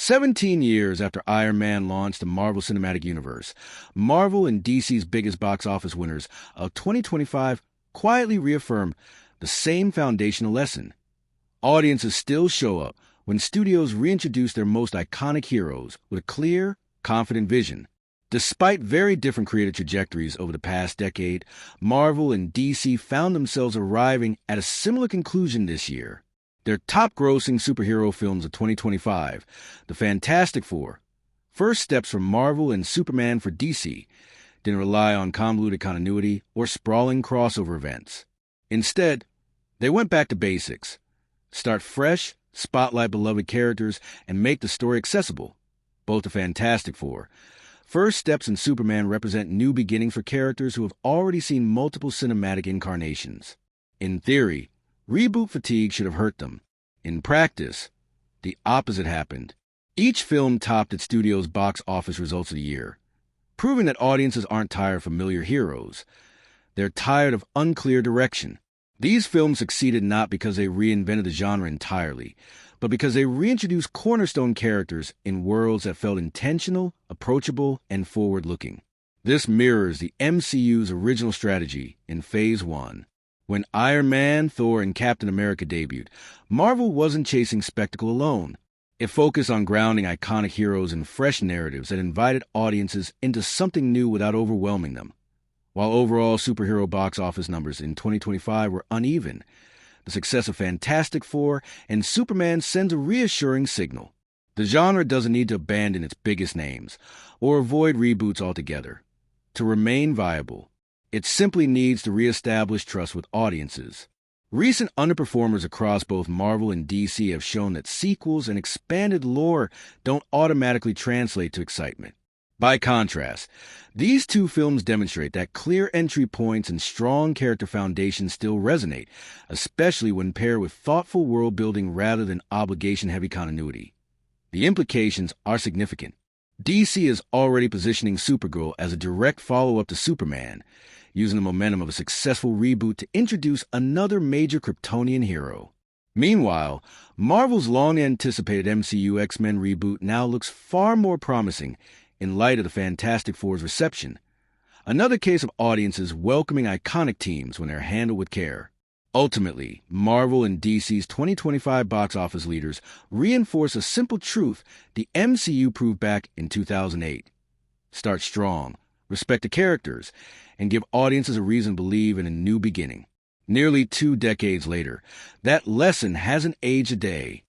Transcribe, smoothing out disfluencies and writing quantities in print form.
17 years after Iron Man launched the Marvel Cinematic Universe, Marvel and DC's biggest box office winners of 2025 quietly reaffirmed the same foundational lesson. Audiences still show up when studios reintroduce their most iconic heroes with a clear, confident vision. Despite very different creative trajectories over the past decade, Marvel and DC found themselves arriving at a similar conclusion this year. Their top-grossing superhero films of 2025, The Fantastic Four, first steps from Marvel and Superman for DC, didn't rely on convoluted continuity or sprawling crossover events. Instead, they went back to basics. Start fresh, spotlight beloved characters, and make the story accessible. Both The Fantastic Four, first steps in Superman represent new beginnings for characters who have already seen multiple cinematic incarnations. In theory, reboot fatigue should have hurt them. In practice, the opposite happened. Each film topped its studio's box office results of the year, proving that audiences aren't tired of familiar heroes. They're tired of unclear direction. These films succeeded not because they reinvented the genre entirely, but because they reintroduced cornerstone characters in worlds that felt intentional, approachable, and forward-looking. This mirrors the MCU's original strategy in Phase 1. When Iron Man, Thor, and Captain America debuted, Marvel wasn't chasing spectacle alone. It focused on grounding iconic heroes in fresh narratives that invited audiences into something new without overwhelming them. While overall superhero box office numbers in 2025 were uneven, the success of Fantastic Four and Superman sends a reassuring signal. The genre doesn't need to abandon its biggest names or avoid reboots altogether. To remain viable, it simply needs to reestablish trust with audiences. Recent underperformers across both Marvel and DC have shown that sequels and expanded lore don't automatically translate to excitement. By contrast, these two films demonstrate that clear entry points and strong character foundations still resonate, especially when paired with thoughtful world-building rather than obligation-heavy continuity. The implications are significant. DC is already positioning Supergirl as a direct follow-up to Superman, using the momentum of a successful reboot to introduce another major Kryptonian hero. Meanwhile, Marvel's long-anticipated MCU X-Men reboot now looks far more promising in light of the Fantastic Four's reception. Another case of audiences welcoming iconic teams when they're handled with care. Ultimately, Marvel and DC's 2025 box office leaders reinforce a simple truth the MCU proved back in 2008. Start strong, respect the characters, and give audiences a reason to believe in a new beginning. Nearly 2 decades later, that lesson hasn't aged a day.